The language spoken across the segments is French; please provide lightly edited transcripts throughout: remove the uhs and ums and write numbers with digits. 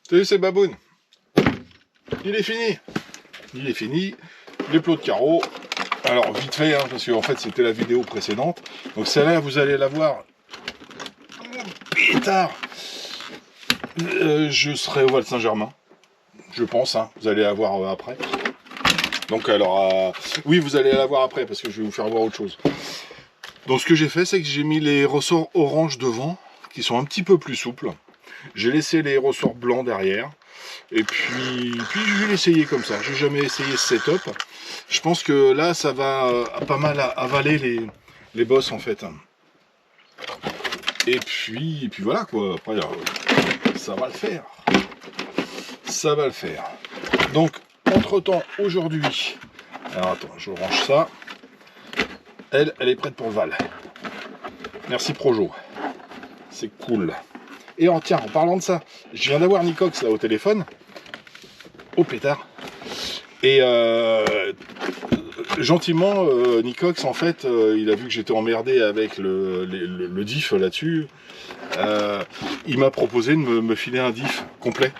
Salut, c'est Baboun. Il est fini. Il est fini. Les plots de carreaux. Alors, vite fait, hein, parce qu'en fait, c'était la vidéo précédente. Donc, celle-là, vous allez la voir plus tard. Je serai au Val Saint-Germain. Je pense, hein. Vous allez la voir après. Donc, alors, oui, vous allez la voir après, parce que je vais vous faire voir autre chose. Donc, ce que j'ai fait, c'est que j'ai mis les ressorts orange devant, qui sont un petit peu plus souples. J'ai laissé les ressorts blancs derrière. Et puis je vais l'essayer comme ça. J'ai jamais essayé ce setup. Je pense que là, ça va pas mal avaler les bosses en fait. Et puis voilà quoi. Après, ça va le faire. Ça va le faire. Donc, entre temps, aujourd'hui. Alors attends, je range ça. Elle est prête pour le Val. Merci Projo. C'est cool. Et tiens, en parlant de ça, je viens d'avoir Nicox là au téléphone. Oh pétard. Et gentiment, Nicox en fait, il a vu que j'étais emmerdé avec le diff là-dessus. Il m'a proposé de me filer un diff complet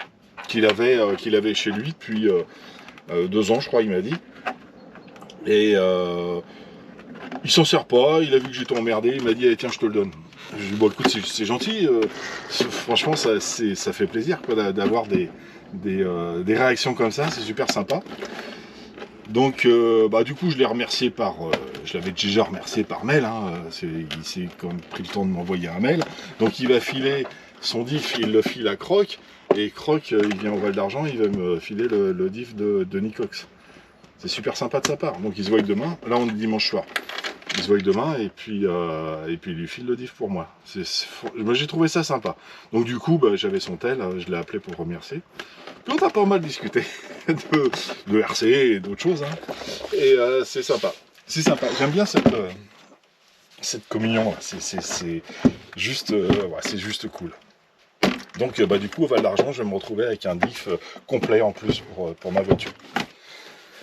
qu'il avait chez lui depuis 2 ans, je crois, il m'a dit. Et il s'en sert pas, il a vu que j'étais emmerdé, il m'a dit allez, tiens, je te le donne. Je lui ai dit bon écoute, c'est gentil, franchement ça fait plaisir d'avoir des réactions comme ça, c'est super sympa. Donc du coup je l'ai remercié je l'avais déjà remercié par mail, hein, il s'est quand même pris le temps de m'envoyer un mail. Donc il va filer son diff, il le file à Croc, et Croc il vient au Val d'Argent, il va me filer le diff de Nicox. C'est super sympa de sa part, donc il se voit demain, là on est dimanche soir. Il se voit demain et puis il lui file le diff pour moi. Moi j'ai trouvé ça sympa. Donc du coup j'avais son tel, je l'ai appelé pour remercier. Puis on a pas mal discuté de RC et d'autres choses. Hein. Et c'est sympa. C'est sympa. J'aime bien cette communion là. C'est juste, c'est juste cool. Donc du coup au Val d'Argent je vais me retrouver avec un diff complet en plus pour ma voiture.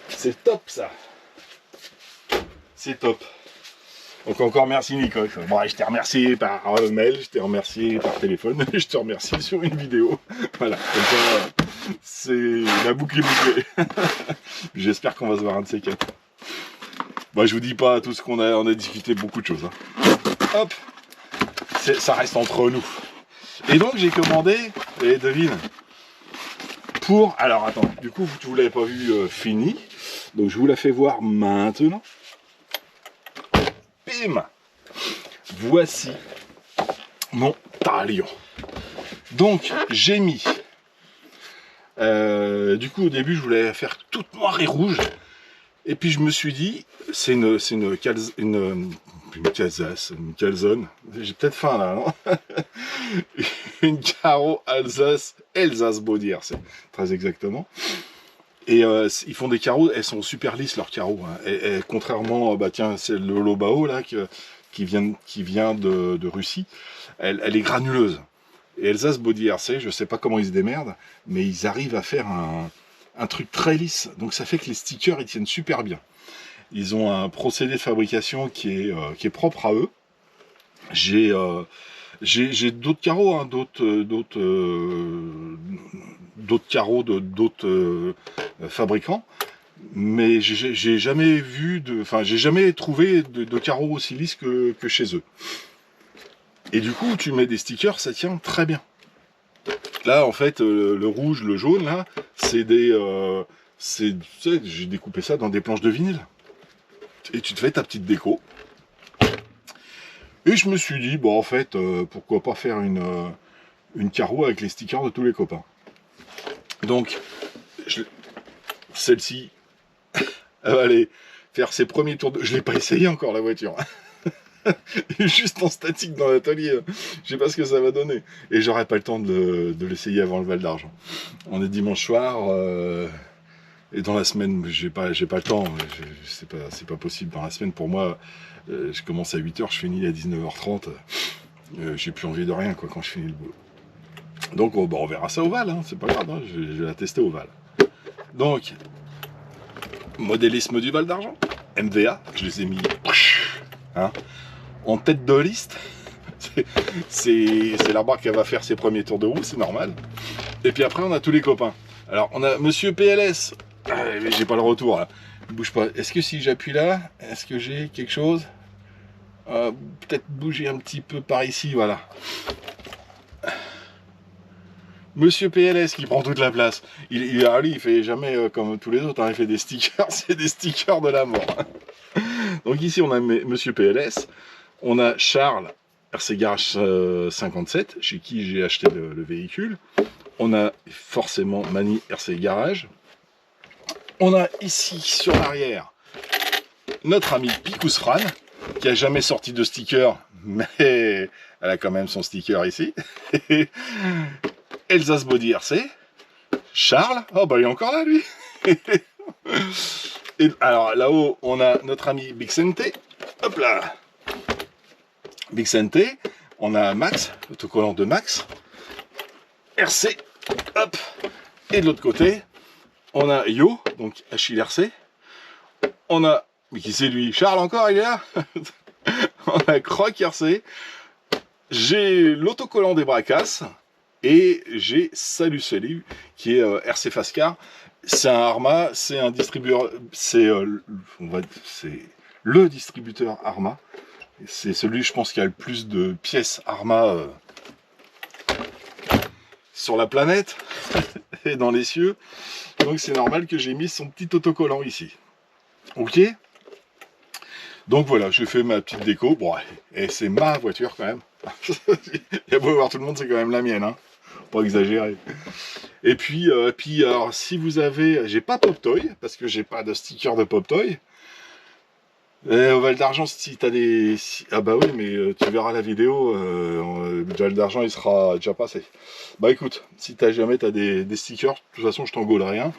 C'est top ça. C'est top. Donc encore merci Nico. Bon, je t'ai remercié par mail, je t'ai remercié par téléphone, je te remercie sur une vidéo. Voilà, comme ça, c'est la boucle est bouclée. J'espère qu'on va se voir un de ces quatre. Bon, je vous dis pas tout ce qu'on a discuté beaucoup de choses. Hein. Hop, ça reste entre nous. Et donc j'ai commandé, et devine, alors attends, du coup vous l'avez pas vu fini, donc je vous la fais voir maintenant. Bim! Voici mon talion. Donc j'ai mis du coup au début je voulais faire toute noire et rouge et puis je me suis dit c'est une calzone, j'ai peut-être faim là, non? Une carreau Alsace Baudier, c'est très exactement. Et ils font des carreaux, elles sont super lisses leurs carreaux. Hein. Et contrairement, tiens, c'est le Lobao là qui vient de Russie, elle est granuleuse. Et Alsace Body RC, je sais pas comment ils se démerdent, mais ils arrivent à faire un truc très lisse. Donc ça fait que les stickers ils tiennent super bien. Ils ont un procédé de fabrication qui est propre à eux. J'ai d'autres carreaux, hein, d'autres carreaux d'autres fabricants, mais j'ai jamais vu j'ai jamais trouvé de carreaux aussi lisses que chez eux. Et du coup, tu mets des stickers, ça tient très bien. Là, en fait, le rouge, le jaune, là, c'est j'ai découpé ça dans des planches de vinyle. Et tu te fais ta petite déco. Et je me suis dit, bon, en fait, pourquoi pas faire une carreau avec les stickers de tous les copains. Donc, celle-ci, elle va aller faire ses premiers tours de... Je l'ai pas essayé encore, la voiture. Juste en statique dans l'atelier. Je sais pas ce que ça va donner. Et j'aurai pas le temps de l'essayer avant le Val d'Argent. On est dimanche soir. Et dans la semaine, j'ai pas le temps. C'est pas possible. Dans la semaine, pour moi, je commence à 8h, je finis à 19h30. J'ai plus envie de rien quoi quand je finis le boulot. Donc on verra ça au Val, hein, c'est pas grave, hein, je vais la tester au Val. Donc, modélisme du Val d'Argent, MVA, je les ai mis hein, en tête de liste. C'est la barque qui va faire ses premiers tours de roue, c'est normal. Et puis après, on a tous les copains. Alors, on a Monsieur PLS. Ah, j'ai pas le retour, là. Bouge pas. Est-ce que si j'appuie là, est-ce que j'ai quelque chose? Peut-être bouger un petit peu par ici, voilà. Monsieur PLS qui prend toute la place. Il fait jamais comme tous les autres, hein, il fait des stickers, c'est des stickers de la mort. Donc ici on a Monsieur PLS, on a Charles, RC Garage 57, chez qui j'ai acheté le véhicule. On a forcément Mani RC Garage. On a ici sur l'arrière notre ami Picous Fran, qui a jamais sorti de sticker, mais elle a quand même son sticker ici. Elsa's Body RC, Charles, oh bah il est encore là lui. Et alors là-haut on a notre ami Bixente, hop là, Bixente, on a Max, l'autocollant de Max, RC, hop, et de l'autre côté on a Yo, donc Achille RC, on a, mais qui c'est lui, Charles encore il est là. On a Croc RC, j'ai l'autocollant des Bracas, et j'ai Salut Salut qui est RC Fascar. C'est un Arma, c'est un distributeur, c'est le distributeur Arma. C'est celui, je pense, qui a le plus de pièces Arma sur la planète et dans les cieux. Donc c'est normal que j'ai mis son petit autocollant ici. Ok. Donc voilà, je fais ma petite déco. Bon, et c'est ma voiture quand même. Il y a beau voir tout le monde, c'est quand même la mienne, hein. Pas exagérer. Et puis alors, si vous avez, j'ai pas Pop Toy parce que j'ai pas de sticker de Pop Toy. Au Val d'Argent, si t'as des, ah bah oui, mais tu verras la vidéo. Le Val d'Argent, il sera déjà passé. Bah écoute, si jamais t'as des stickers, de toute façon, je t'en gaulerai rien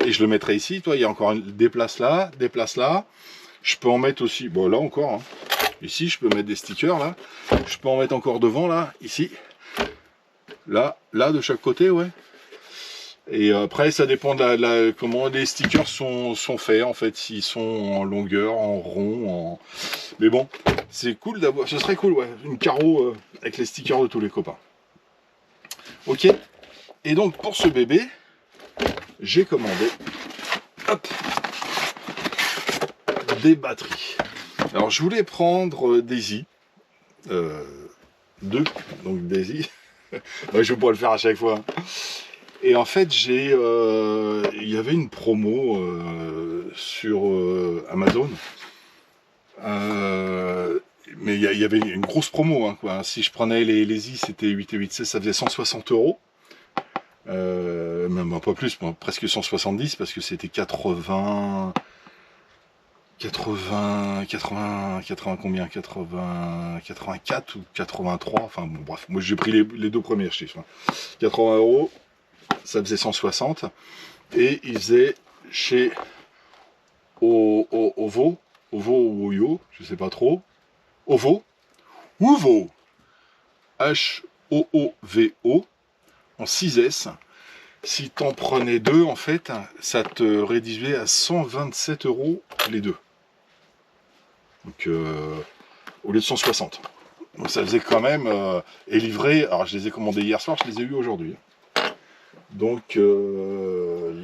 et je le mettrai ici. Toi, il y a encore des places là, des places là. Je peux en mettre aussi. Bon, là encore. Hein. Ici, je peux mettre des stickers là. Je peux en mettre encore devant là, ici. Là, de chaque côté, ouais. Et après, ça dépend de comment les stickers sont faits, en fait, s'ils sont en longueur, en rond, Mais bon, c'est cool d'avoir... Ce serait cool, ouais, une carreau avec les stickers de tous les copains. Ok. Et donc, pour ce bébé, j'ai commandé... Hop, des batteries. Alors, je voulais prendre Daisy. Deux, donc Daisy. Ouais, je vais pas le faire à chaque fois. Et en fait, il y avait une promo sur Amazon. Mais il y avait une grosse promo. Hein, quoi. Si je prenais les i, c'était 8 et 8C, ça faisait 160 €. Même pas plus, presque 170 parce que c'était 80 combien, 84 ou 83, enfin bon, bref, moi j'ai pris les deux premiers chiffres. 80 €, ça faisait 160, et ils faisaient chez Ovo ou Oyo, je sais pas trop, Ovo, H-O-O-V-O, en 6S. Si t'en prenais deux, en fait, ça te réduisait à 127 € les deux. Donc, au lieu de 160. Donc, ça faisait quand même... et livré, alors je les ai commandés hier soir, je les ai eus aujourd'hui. Donc, je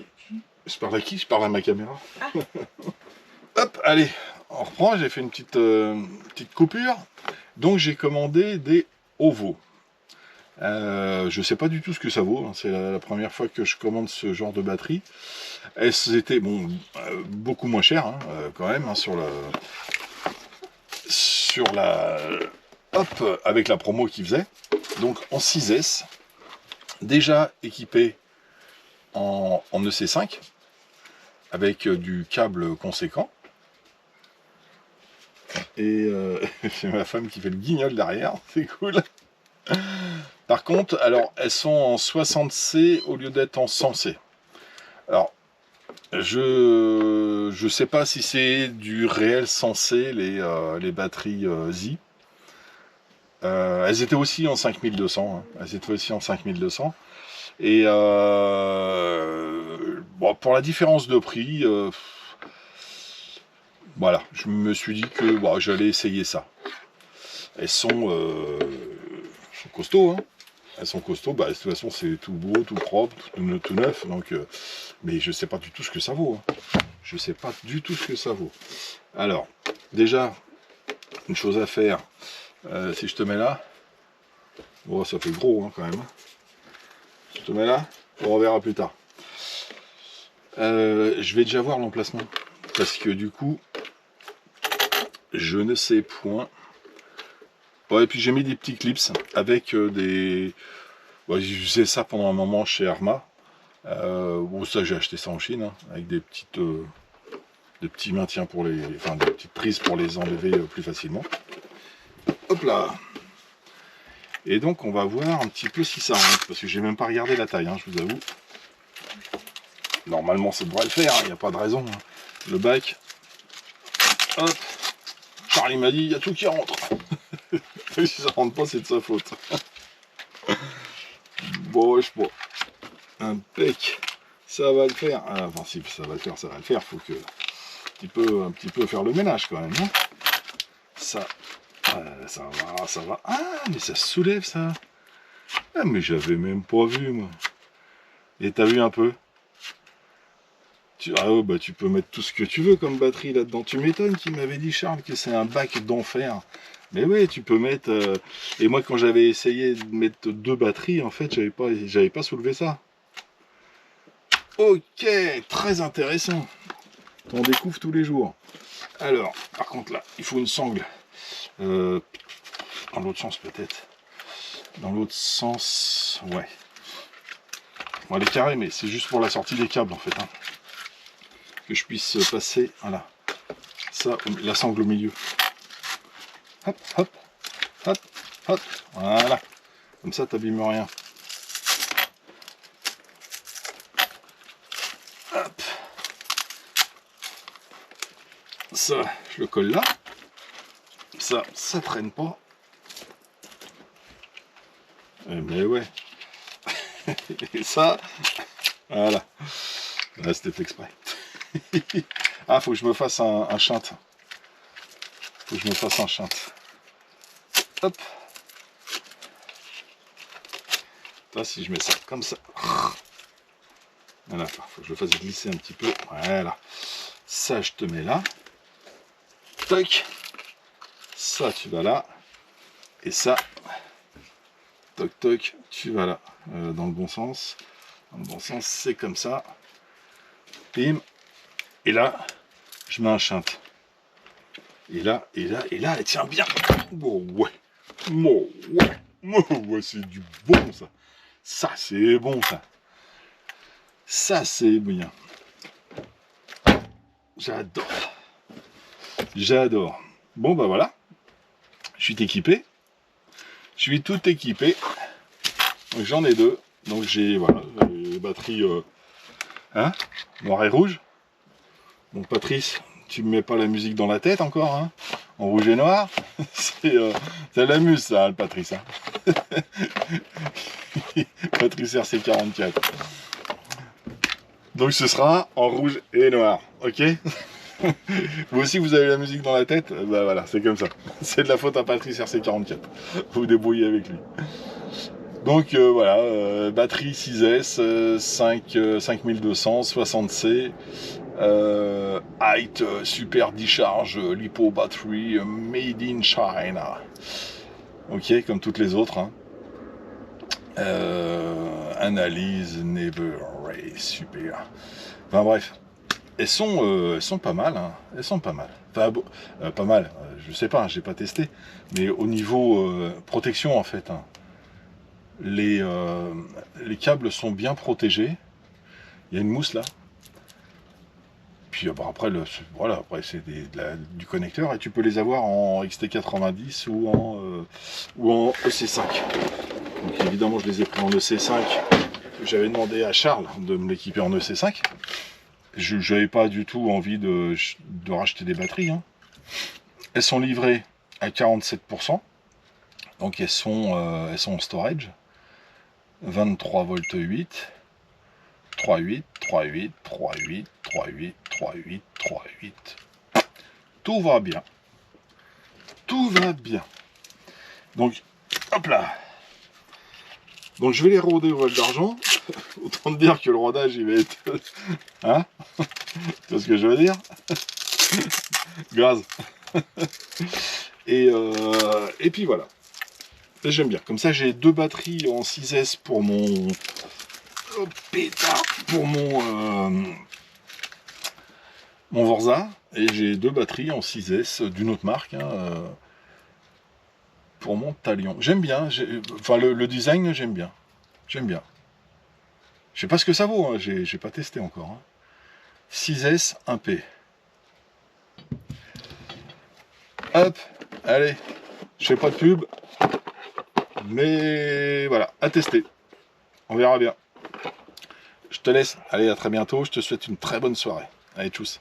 parle à qui? Je parle à ma caméra. Hop, allez, on reprend, j'ai fait une petite coupure. Donc, j'ai commandé des Ovo. Je sais pas du tout ce que ça vaut, hein. C'est la première fois que je commande ce genre de batterie. Elles étaient beaucoup moins chères, hein, quand même, hein, hop, avec la promo qu'ils faisaient. Donc en 6S, déjà équipé en EC5, avec du câble conséquent. Et j'ai ma femme qui fait le guignol derrière, c'est cool. Par contre, alors elles sont en 60C au lieu d'être en 100C. Alors, je sais pas si c'est du réel 100C les batteries Z. Elles étaient aussi en 5200. Hein. Elles étaient aussi en 5200. Et bon, pour la différence de prix, voilà, je me suis dit que bon, j'allais essayer ça. Elles sont costauds, hein. Elles sont costauds, bah, de toute façon c'est tout beau, tout propre, tout neuf, donc, mais je sais pas du tout ce que ça vaut. Hein. Je sais pas du tout ce que ça vaut. Alors, déjà, une chose à faire, si je te mets là, bon, ça fait gros hein, quand même. Je te mets là, on reverra plus tard. Je vais déjà voir l'emplacement, parce que du coup, je ne sais point. Ouais, et puis j'ai mis des petits clips avec des... Ouais, j'ai usé ça pendant un moment chez Arma. Bon, ça j'ai acheté ça en Chine, hein, avec des petites... de petits maintiens pour les... Enfin, des petites prises pour les enlever plus facilement. Hop là. Et donc on va voir un petit peu si ça rentre, parce que j'ai même pas regardé la taille, hein, je vous avoue. Normalement ça devrait le faire, il n'y a pas de raison. Hein. Le bac. Hop. Charlie m'a dit, il y a tout qui rentre. Si ça rentre pas, c'est de sa faute. Bon, je sais pas. Impec. Ça va le faire. Ah, enfin, si ça va le faire, ça va le faire. Faut que un petit peu faire le ménage quand même. Hein. Ça va, ça va. Ah, mais ça soulève ça. Ah, mais j'avais même pas vu moi. Et t'as vu un peu? Ah oh, bah tu peux mettre tout ce que tu veux comme batterie là-dedans. Tu m'étonnes qu'il m'avait dit Charles que c'est un bac d'enfer. Mais oui, tu peux mettre... Et moi quand j'avais essayé de mettre 2 batteries, en fait, j'avais pas soulevé ça. Ok, très intéressant. On découvre tous les jours. Alors, par contre là, il faut une sangle. Dans l'autre sens peut-être. Dans l'autre sens, ouais. Bon, elle est carrée, mais c'est juste pour la sortie des câbles en fait. Hein. Que je puisse passer, voilà. Ça, la sangle au milieu. Hop, hop, hop, hop. Voilà. Comme ça, t'abîmes rien. Hop. Ça, je le colle là. Ça traîne pas. Mais ouais. Et ça, voilà. Là, c'était exprès. Ah, faut que je me fasse un shunt. Faut que je me fasse un shunt. Hop. Là, si je mets ça comme ça. Voilà, faut que je le fasse glisser un petit peu. Voilà. Ça, je te mets là. Toc. Ça, tu vas là. Et ça, toc toc, tu vas là. Dans le bon sens. Dans le bon sens, c'est comme ça. Bim. Et là, je mets un shunt. Et là, elle tient bien. Oh ouais. Oh ouais. Oh ouais, c'est du bon ça. Ça, c'est bon ça. Ça, c'est bien. J'adore. J'adore. Bon, bah voilà. Je suis équipé. Je suis tout équipé. J'en ai 2. Donc j'ai voilà, les batteries hein, noir et rouge. Donc Patrice, tu me mets pas la musique dans la tête encore, hein, en rouge et noir. Ça l'amuse ça, le Patrice. Hein. Patrice RC44. Donc ce sera en rouge et noir, ok. Vous aussi vous avez la musique dans la tête, bah voilà, c'est comme ça. C'est de la faute à Patrice RC44. Vous vous débrouillez avec lui. Donc voilà, batterie 6S, 5200, 60C, height super discharge, lipo battery, made in China. Ok, comme toutes les autres. Hein. Analyse, never race, super. Enfin bref, elles sont pas mal. Hein. Elles sont pas mal. Enfin, pas mal, je sais pas, j'ai pas testé. Mais au niveau protection en fait. Hein. Les câbles sont bien protégés. Il y a une mousse là. Puis bon, après, voilà, après c'est du connecteur et tu peux les avoir en XT90 ou en EC5. Donc évidemment, je les ai pris en EC5. J'avais demandé à Charles de me l'équiper en EC5. Je n'avais pas du tout envie de racheter des batteries. Hein. Elles sont livrées à 47%. Donc elles sont en storage. 23 volts 8, 3,8, 3,8, 3,8, 3,8, 3,8, 3,8. Tout va bien. Tout va bien. Donc, hop là. Donc je vais les roder au voile d'argent. Autant te dire que le rodage il va être... Hein? Tu vois ce que je veux dire? Gaz. Et puis voilà. J'aime bien. Comme ça j'ai 2 batteries en 6S pour mon... Oh, pétard, pour mon Vorza. Et j'ai 2 batteries en 6S d'une autre marque. Hein, pour mon Talion. J'aime bien. Enfin le design j'aime bien. J'aime bien. Je sais pas ce que ça vaut, hein. J'ai pas testé encore. Hein. 6S 1P. Hop, allez, je fais pas de pub, mais voilà, à tester. On verra bien. Je te laisse. Allez, à très bientôt. Je te souhaite une très bonne soirée. Allez, tchuss.